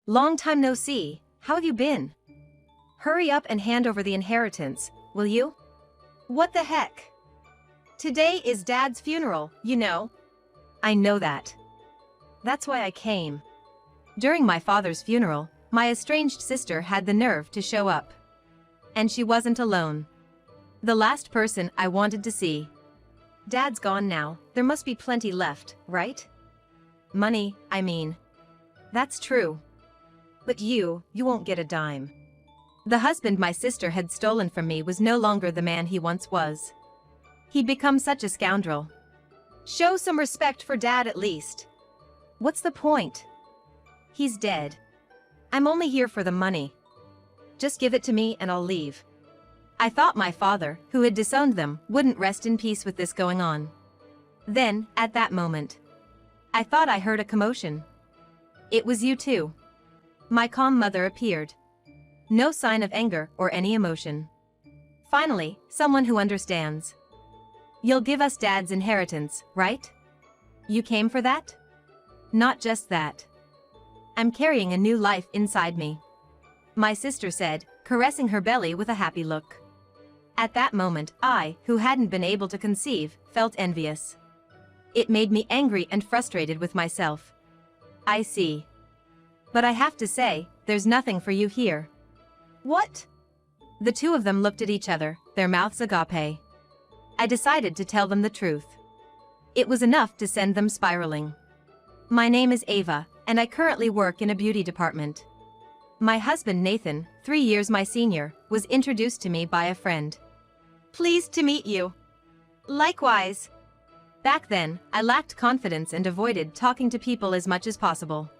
Long time no see, how have you been? Hurry up and hand over the inheritance, will you? What the heck? Today is Dad's funeral, you know. I know that. That's why I came. During my father's funeral, my estranged sister had the nerve to show up. And she wasn't alone. The last person I wanted to see. Dad's gone now, there must be plenty left, right? Money, I mean. That's true. But you won't get a dime. The husband my sister had stolen from me was no longer the man he once was. He'd become such a scoundrel. Show some respect for Dad at least. What's the point? He's dead. I'm only here for the money. Just give it to me and I'll leave. I thought my father, who had disowned them, wouldn't rest in peace with this going on. Then, at that moment, I thought I heard a commotion. It was you too. My calm mother appeared. No sign of anger or any emotion. Finally, someone who understands. You'll give us Dad's inheritance, right? You came for that? Not just that. I'm carrying a new life inside me. My sister said, caressing her belly with a happy look. At that moment, I, who hadn't been able to conceive, felt envious. It made me angry and frustrated with myself. I see. But I have to say, there's nothing for you here. What? The two of them looked at each other, their mouths agape. I decided to tell them the truth. It was enough to send them spiraling. My name is Ava, and I currently work in a beauty department. My husband Nathan, 3 years my senior, was introduced to me by a friend. Pleased to meet you. Likewise. Back then, I lacked confidence and avoided talking to people as much as possible.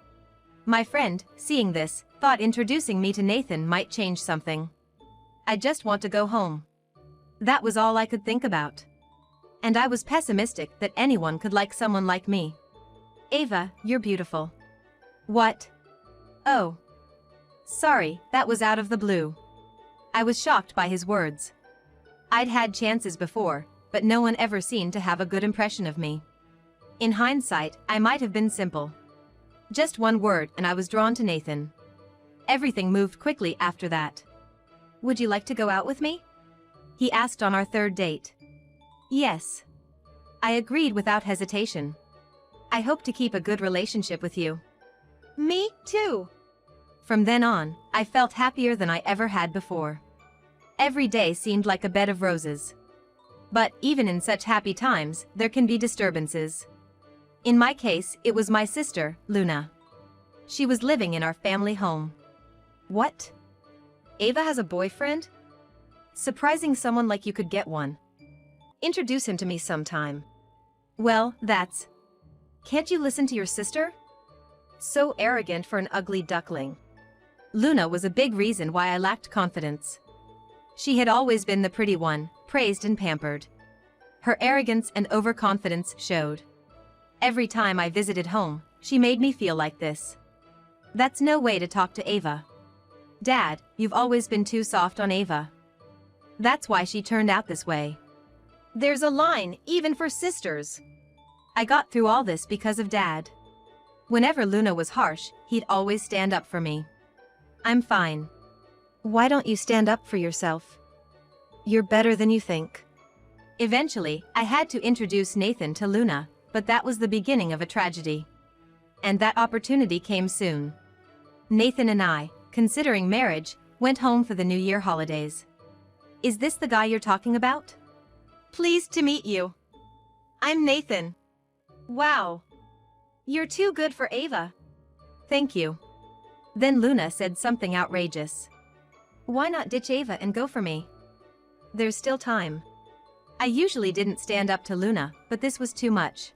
My friend, seeing this, thought introducing me to Nathan might change something. I just want to go home. That was all I could think about. And I was pessimistic that anyone could like someone like me. Ava, you're beautiful. What? Oh. Sorry, that was out of the blue. I was shocked by his words. I'd had chances before, but no one ever seemed to have a good impression of me. In hindsight, I might have been simple. Just one word and I was drawn to Nathan. Everything moved quickly after that. Would you like to go out with me? He asked on our third date. Yes. I agreed without hesitation. I hope to keep a good relationship with you. Me too. From then on, I felt happier than I ever had before. Every day seemed like a bed of roses. But even in such happy times, there can be disturbances. In my case, it was my sister, Luna. She was living in our family home. What? Ava has a boyfriend? Surprising someone like you could get one. Introduce him to me sometime. Well, that's... Can't you listen to your sister? So arrogant for an ugly duckling. Luna was a big reason why I lacked confidence. She had always been the pretty one, praised and pampered. Her arrogance and overconfidence showed. Every time I visited home, she made me feel like this. That's no way to talk to Ava. Dad, you've always been too soft on Ava. That's why she turned out this way. There's a line, even for sisters. I got through all this because of Dad. Whenever Luna was harsh, he'd always stand up for me. I'm fine. Why don't you stand up for yourself? You're better than you think. Eventually, I had to introduce Nathan to Luna, but that was the beginning of a tragedy. And that opportunity came soon. Nathan and I, considering marriage, went home for the New Year holidays. Is this the guy you're talking about? Pleased to meet you. I'm Nathan. Wow. You're too good for Ava. Thank you. Then Luna said something outrageous. Why not ditch Ava and go for me? There's still time. I usually didn't stand up to Luna, but this was too much.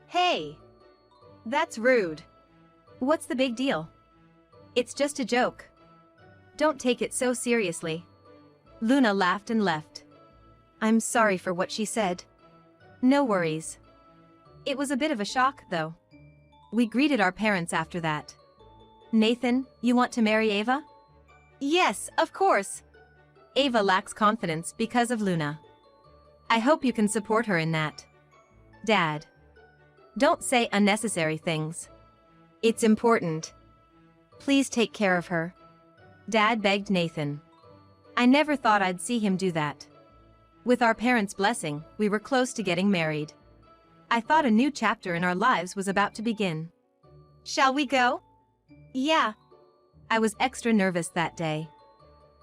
Hey! That's rude. What's the big deal? It's just a joke. Don't take it so seriously. Luna laughed and left. I'm sorry for what she said. No worries. It was a bit of a shock, though. We greeted our parents after that. Nathan, you want to marry Ava? Yes, of course. Ava lacks confidence because of Luna. I hope you can support her in that. Dad. Don't say unnecessary things. It's important. Please take care of her. Dad begged Nathan. I never thought I'd see him do that. With our parents' blessing, we were close to getting married. I thought a new chapter in our lives was about to begin. Shall we go? Yeah. I was extra nervous that day.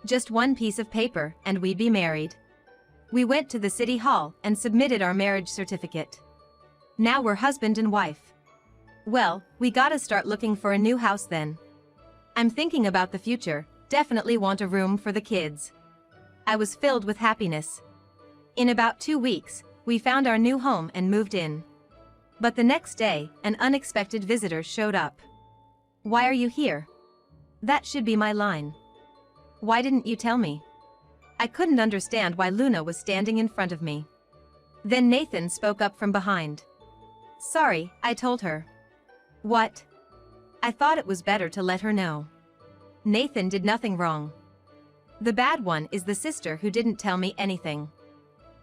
Just one piece of paper and we'd be married. We went to the city hall and submitted our marriage certificate. Now we're husband and wife. Well, we gotta start looking for a new house then. I'm thinking about the future, definitely want a room for the kids. I was filled with happiness. In about 2 weeks, we found our new home and moved in. But the next day, an unexpected visitor showed up. Why are you here? That should be my line. Why didn't you tell me? I couldn't understand why Luna was standing in front of me. Then Nathan spoke up from behind. Sorry, I told her. What? I thought it was better to let her know. Nathan did nothing wrong. The bad one is the sister who didn't tell me anything.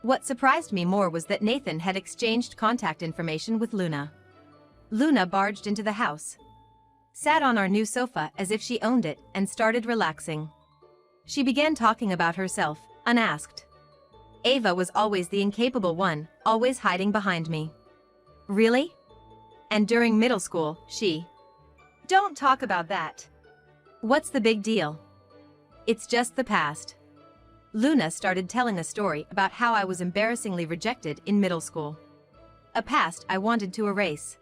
What surprised me more was that Nathan had exchanged contact information with Luna. Luna barged into the house, sat on our new sofa as if she owned it, and started relaxing. She began talking about herself, unasked. Ava was always the incapable one, always hiding behind me. Really? And during middle school, she... Don't talk about that. What's the big deal? It's just the past. Luna started telling a story about how I was embarrassingly rejected in middle school. A past I wanted to erase.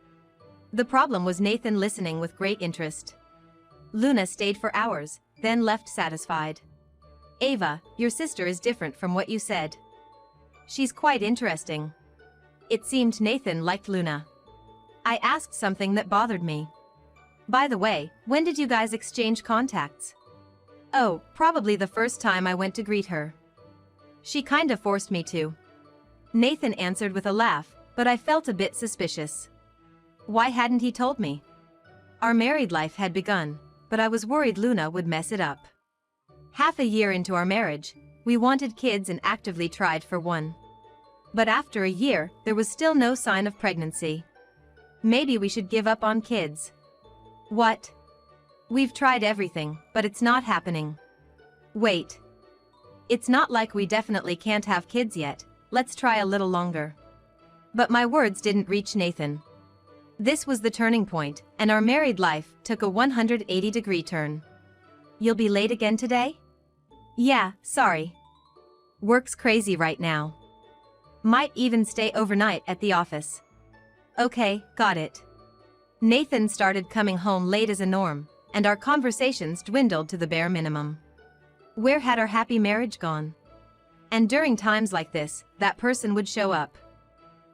The problem was Nathan listening with great interest. Luna stayed for hours, then left satisfied. Ava, your sister is different from what you said. She's quite interesting. It seemed Nathan liked Luna. I asked something that bothered me. By the way, when did you guys exchange contacts? Oh, probably the first time I went to greet her. She kinda forced me to. Nathan answered with a laugh, but I felt a bit suspicious. Why hadn't he told me? Our married life had begun, but I was worried Luna would mess it up. Half a year into our marriage, we wanted kids and actively tried for one. But after a year, there was still no sign of pregnancy. Maybe we should give up on kids. What? We've tried everything, but it's not happening. Wait. It's not like we definitely can't have kids yet, let's try a little longer. But my words didn't reach Nathan. This was the turning point, and our married life took a 180-degree turn. You'll be late again today? Yeah, sorry. Work's crazy right now. Might even stay overnight at the office. Okay, got it. Nathan started coming home late as a norm, and our conversations dwindled to the bare minimum. Where had our happy marriage gone? And during times like this, that person would show up.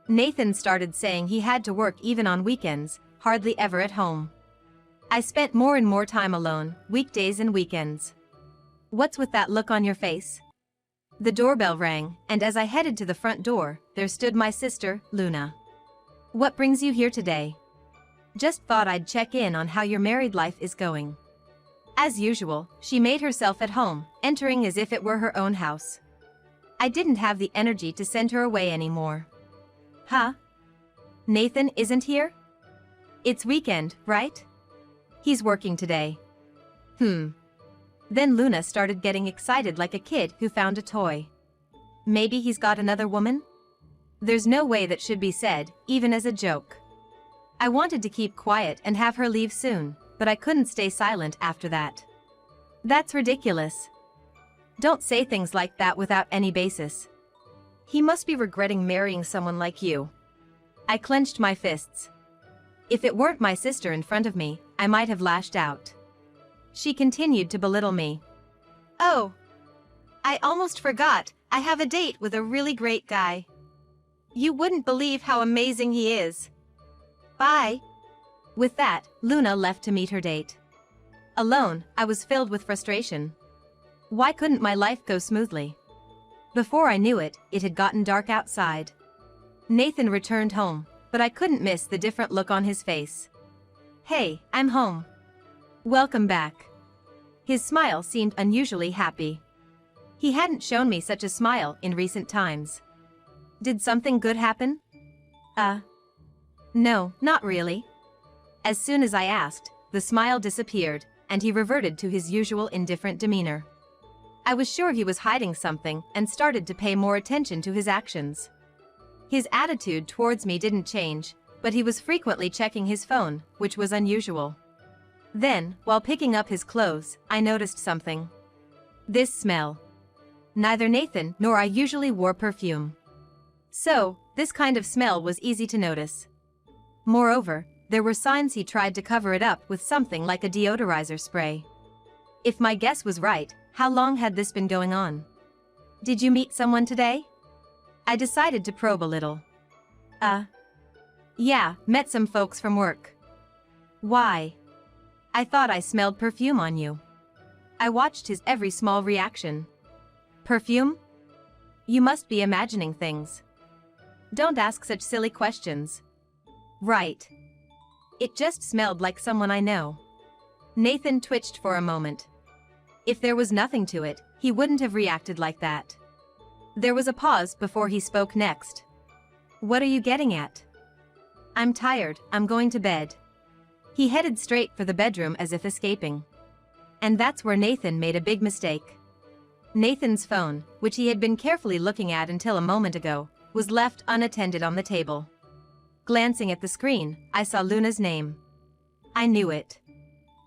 Nathan started saying he had to work even on weekends, hardly ever at home. I spent more and more time alone, weekdays and weekends. What's with that look on your face? The doorbell rang, and as I headed to the front door, there stood my sister, Luna. What brings you here today? Just thought I'd check in on how your married life is going. As usual, she made herself at home, entering as if it were her own house. I didn't have the energy to send her away anymore. Huh? Nathan isn't here? It's weekend, right? He's working today. Then Luna started getting excited like a kid who found a toy. Maybe he's got another woman? There's no way that should be said, even as a joke. I wanted to keep quiet and have her leave soon, but I couldn't stay silent after that. That's ridiculous. Don't say things like that without any basis. He must be regretting marrying someone like you. I clenched my fists. If it weren't my sister in front of me, I might have lashed out. She continued to belittle me. Oh, I almost forgot, I have a date with a really great guy. You wouldn't believe how amazing he is. Bye. With that, Luna left to meet her date. Alone, I was filled with frustration. Why couldn't my life go smoothly? Before I knew it, it had gotten dark outside. Nathan returned home, but I couldn't miss the different look on his face. Hey, I'm home. Welcome back. His smile seemed unusually happy. He hadn't shown me such a smile in recent times. Did something good happen? No, not really. As soon as I asked, the smile disappeared, and he reverted to his usual indifferent demeanor. I was sure he was hiding something and started to pay more attention to his actions. His attitude towards me didn't change, but he was frequently checking his phone, which was unusual. Then, while picking up his clothes, I noticed something. This smell. Neither Nathan nor I usually wore perfume. So, this kind of smell was easy to notice. Moreover, there were signs he tried to cover it up with something like a deodorizer spray. If my guess was right, how long had this been going on? Did you meet someone today? I decided to probe a little. Yeah, met some folks from work. Why? I thought I smelled perfume on you. I watched his every small reaction. Perfume? You must be imagining things. Don't ask such silly questions. Right. It just smelled like someone I know. Nathan twitched for a moment. If there was nothing to it, he wouldn't have reacted like that. There was a pause before he spoke next. What are you getting at? I'm tired, I'm going to bed. He headed straight for the bedroom as if escaping. And that's where Nathan made a big mistake. Nathan's phone, which he had been carefully looking at until a moment ago, was left unattended on the table. Glancing at the screen, I saw Luna's name. I knew it.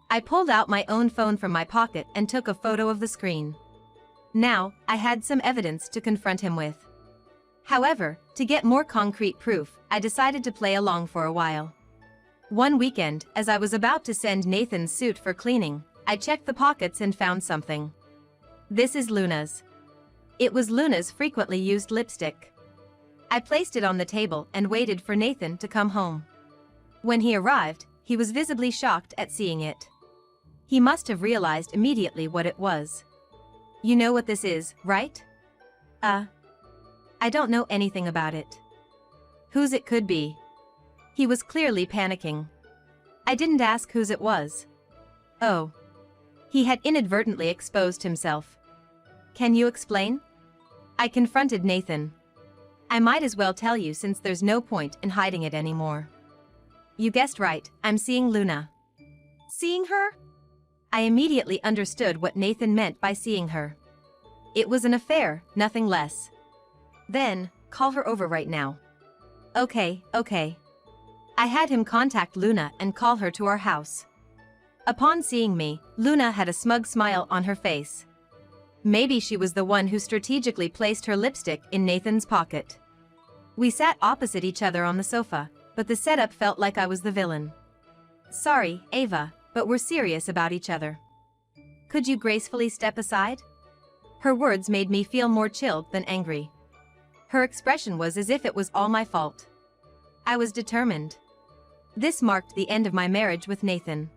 I pulled out my own phone from my pocket and took a photo of the screen. Now, I had some evidence to confront him with. However, to get more concrete proof, I decided to play along for a while. One weekend, as I was about to send Nathan's suit for cleaning, I checked the pockets and found something. This is Luna's. It was Luna's frequently used lipstick. I placed it on the table and waited for Nathan to come home. When he arrived, he was visibly shocked at seeing it. He must have realized immediately what it was. You know what this is, right? I don't know anything about it. Whose it could be? He was clearly panicking. I didn't ask whose it was. Oh. He had inadvertently exposed himself. Can you explain? I confronted Nathan. I might as well tell you since there's no point in hiding it anymore. You guessed right, I'm seeing Luna. Seeing her? I immediately understood what Nathan meant by seeing her. It was an affair, nothing less. Then, call her over right now. Okay. I had him contact Luna and call her to our house. Upon seeing me, Luna had a smug smile on her face. Maybe she was the one who strategically placed her lipstick in Nathan's pocket. We sat opposite each other on the sofa, but the setup felt like I was the villain. Sorry, Ava, but we're serious about each other. Could you gracefully step aside? Her words made me feel more chilled than angry. Her expression was as if it was all my fault. I was determined. This marked the end of my marriage with Nathan.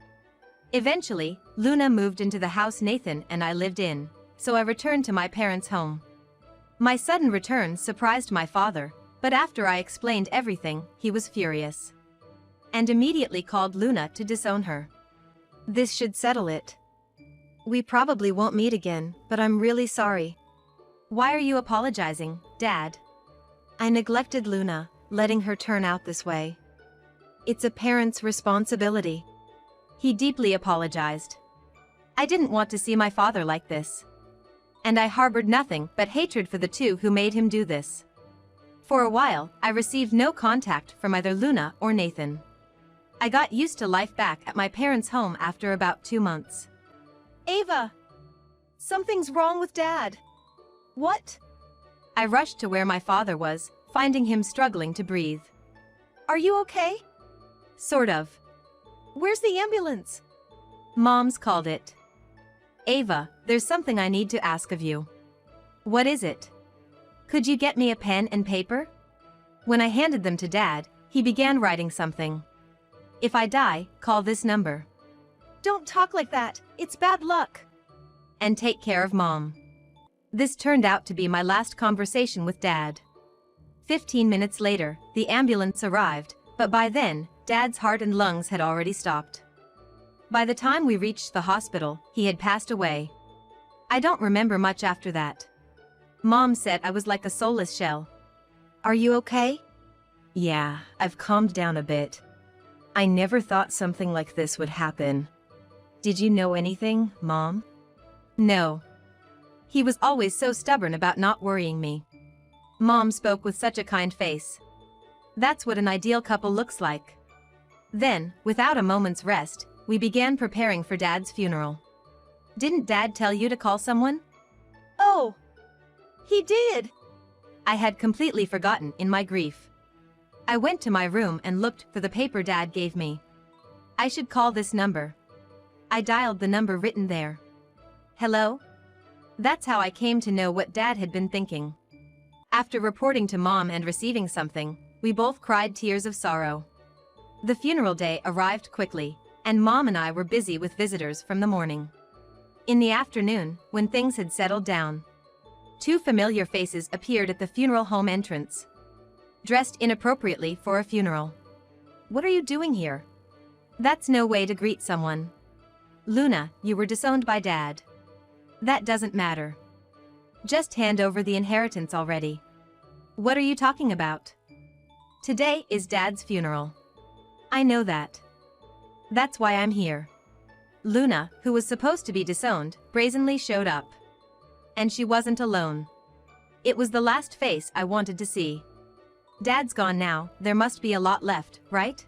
Eventually, Luna moved into the house Nathan and I lived in, so I returned to my parents' home. My sudden return surprised my father, but after I explained everything, he was furious. And immediately called Luna to disown her. This should settle it. We probably won't meet again, but I'm really sorry. Why are you apologizing, Dad? I neglected Luna, letting her turn out this way. It's a parent's responsibility. He deeply apologized. I didn't want to see my father like this. And I harbored nothing but hatred for the two who made him do this. For a while, I received no contact from either Luna or Nathan. I got used to life back at my parents' home after about 2 months. Ava! Something's wrong with Dad. What? I rushed to where my father was, finding him struggling to breathe. Are you okay? Sort of. Where's the ambulance? Mom's called it. Ava, there's something I need to ask of you. What is it? Could you get me a pen and paper? When I handed them to Dad, he began writing something. If I die, call this number. Don't talk like that, it's bad luck. And take care of Mom. This turned out to be my last conversation with Dad. 15 minutes later, the ambulance arrived, but by then, Dad's heart and lungs had already stopped. By the time we reached the hospital, he had passed away. I don't remember much after that. Mom said I was like a soulless shell. Are you okay? Yeah, I've calmed down a bit. I never thought something like this would happen. Did you know anything, Mom? No. He was always so stubborn about not worrying me. Mom spoke with such a kind face. That's what an ideal couple looks like. Then, without a moment's rest, we began preparing for Dad's funeral. Didn't Dad tell you to call someone? Oh, he did. I had completely forgotten in my grief. I went to my room and looked for the paper Dad gave me. I should call this number. I dialed the number written there. Hello? That's how I came to know what Dad had been thinking. After reporting to Mom and receiving something, we both cried tears of sorrow. The funeral day arrived quickly, and Mom and I were busy with visitors from the morning. In the afternoon, when things had settled down, two familiar faces appeared at the funeral home entrance. Dressed inappropriately for a funeral. What are you doing here? That's no way to greet someone. Luna, you were disowned by Dad. That doesn't matter. Just hand over the inheritance already. What are you talking about? Today is Dad's funeral. I know that. That's why I'm here. Luna, who was supposed to be disowned, brazenly showed up. And she wasn't alone. It was the last face I wanted to see. Dad's gone now, there must be a lot left, right?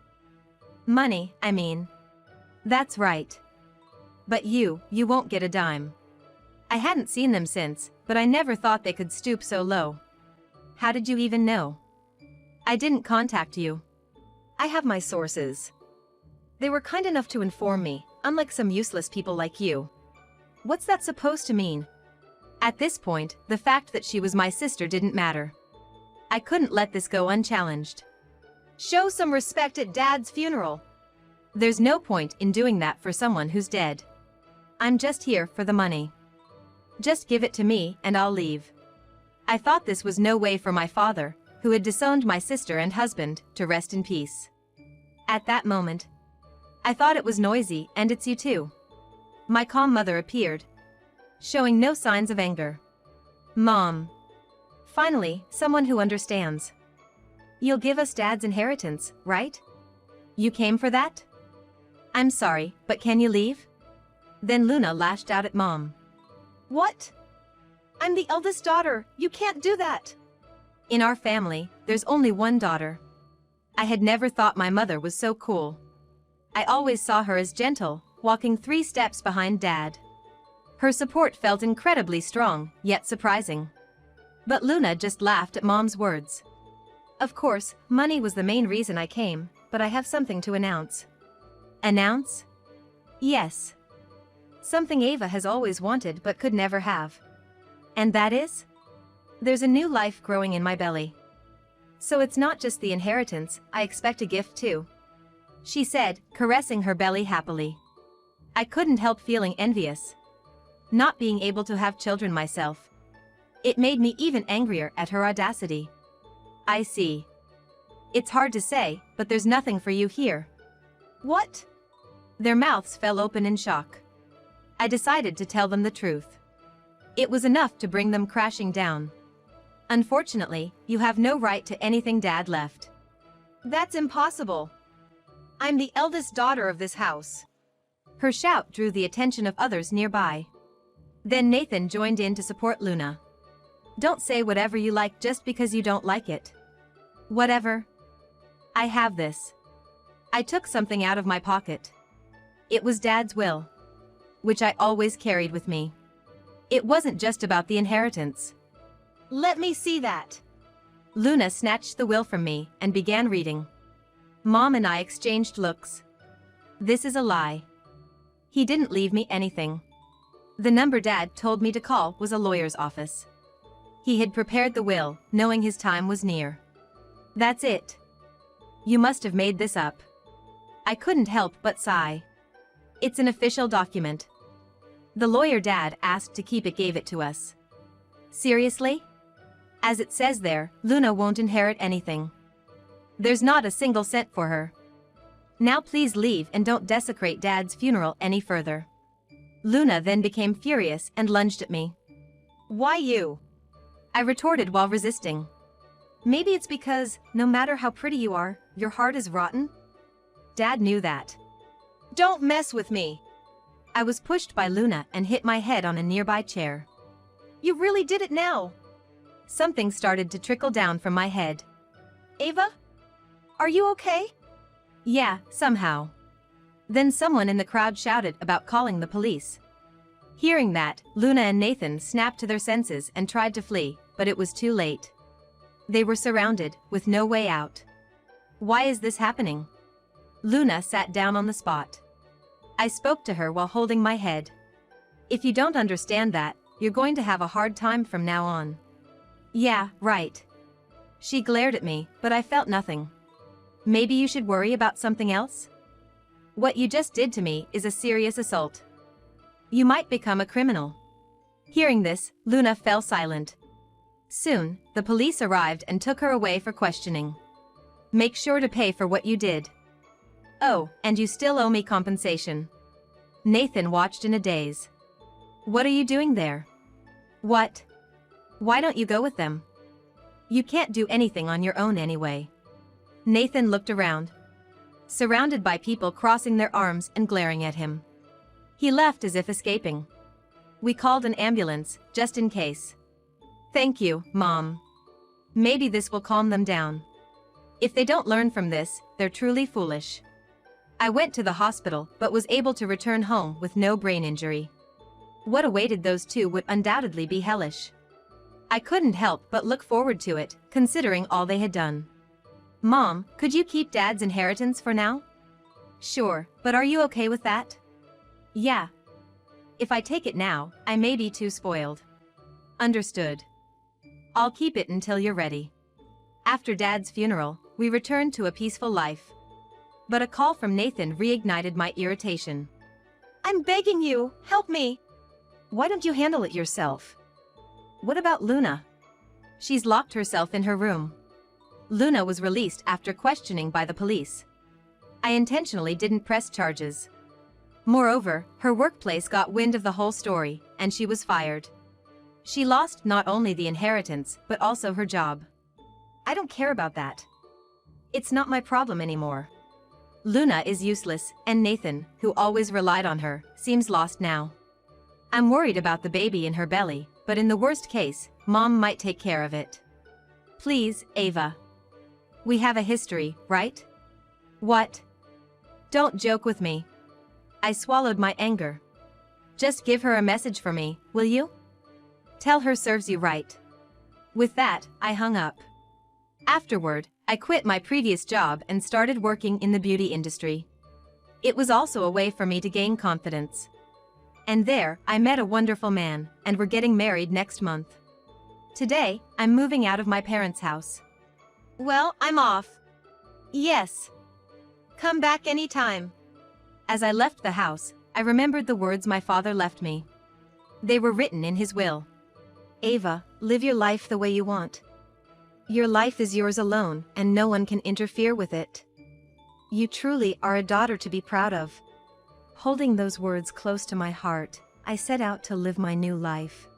Money, I mean. That's right. But you won't get a dime. I hadn't seen them since, but I never thought they could stoop so low. How did you even know? I didn't contact you. I have my sources. They were kind enough to inform me, unlike some useless people like you. What's that supposed to mean? At this point, the fact that she was my sister didn't matter. I couldn't let this go unchallenged. Show some respect at Dad's funeral. There's no point in doing that for someone who's dead. I'm just here for the money. Just give it to me and I'll leave. I thought this was no way for my father, who had disowned my sister and husband, to rest in peace. At that moment, I thought it was noisy, and it's you too. My calm mother appeared, showing no signs of anger. Mom. Finally, someone who understands. You'll give us Dad's inheritance, right? You came for that? I'm sorry, but can you leave? Then Luna lashed out at Mom. What? I'm the eldest daughter, you can't do that. In our family, there's only one daughter. I had never thought my mother was so cool. I always saw her as gentle, walking 3 steps behind Dad. Her support felt incredibly strong, yet surprising. But Luna just laughed at Mom's words. Of course, money was the main reason I came, but I have something to announce. Announce? Yes. Something Ava has always wanted but could never have. And that is? There's a new life growing in my belly. So it's not just the inheritance, I expect a gift too. She said, caressing her belly happily. I couldn't help feeling envious. Not being able to have children myself. It made me even angrier at her audacity. I see. It's hard to say, but there's nothing for you here. What? Their mouths fell open in shock. I decided to tell them the truth. It was enough to bring them crashing down. Unfortunately, you have no right to anything Dad left. That's impossible. I'm the eldest daughter of this house. Her shout drew the attention of others nearby. Then Nathan joined in to support Luna. Don't say whatever you like just because you don't like it. Whatever. I have this. I took something out of my pocket. It was Dad's will, which I always carried with me. It wasn't just about the inheritance. Let me see that. Luna snatched the will from me and began reading. Mom and I exchanged looks. This is a lie. He didn't leave me anything. The number Dad told me to call was a lawyer's office. He had prepared the will, knowing his time was near. That's it. You must have made this up. I couldn't help but sigh. It's an official document. The lawyer Dad asked to keep it gave it to us. Seriously? As it says there, Luna won't inherit anything. There's not a single cent for her. Now please leave and don't desecrate Dad's funeral any further. Luna then became furious and lunged at me. Why you? I retorted while resisting. Maybe it's because, no matter how pretty you are, your heart is rotten? Dad knew that. Don't mess with me. I was pushed by Luna and hit my head on a nearby chair. You really did it now. Something started to trickle down from my head. Ava? Are you okay? Yeah, somehow. Then someone in the crowd shouted about calling the police. Hearing that, Luna and Nathan snapped to their senses and tried to flee, but it was too late. They were surrounded, with no way out. Why is this happening? Luna sat down on the spot. I spoke to her while holding my head. If you don't understand that, you're going to have a hard time from now on. Yeah, right. She glared at me, but I felt nothing. Maybe you should worry about something else? What you just did to me is a serious assault. You might become a criminal. Hearing this, Luna fell silent. Soon, the police arrived and took her away for questioning. Make sure to pay for what you did. Oh, and you still owe me compensation. Nathan watched in a daze. What are you doing there? What? Why don't you go with them? You can't do anything on your own anyway. Nathan looked around. Surrounded by people crossing their arms and glaring at him. He left as if escaping. We called an ambulance, just in case. Thank you, Mom. Maybe this will calm them down. If they don't learn from this, they're truly foolish. I went to the hospital but was able to return home with no brain injury. What awaited those two would undoubtedly be hellish. I couldn't help but look forward to it, considering all they had done. Mom, could you keep Dad's inheritance for now? Sure, but are you okay with that? Yeah. If I take it now, I may be too spoiled. Understood. I'll keep it until you're ready. After Dad's funeral, we returned to a peaceful life. But a call from Nathan reignited my irritation. I'm begging you, help me. Why don't you handle it yourself? What about Luna? She's locked herself in her room. Luna was released after questioning by the police. I intentionally didn't press charges. Moreover, her workplace got wind of the whole story, and she was fired. She lost not only the inheritance, but also her job. I don't care about that. It's not my problem anymore. Luna is useless, and Nathan, who always relied on her, seems lost now. I'm worried about the baby in her belly, but in the worst case, Mom might take care of it. Please, Ava. We have a history, right? What? Don't joke with me. I swallowed my anger. Just give her a message for me, will you? Tell her serves you right. With that, I hung up. Afterward, I quit my previous job and started working in the beauty industry. It was also a way for me to gain confidence. And there, I met a wonderful man, and we're getting married next month. Today, I'm moving out of my parents' house. Well, I'm off. Yes. Come back anytime. As I left the house, I remembered the words my father left me. They were written in his will. Ava, live your life the way you want. Your life is yours alone, and no one can interfere with it. You truly are a daughter to be proud of. Holding those words close to my heart, I set out to live my new life.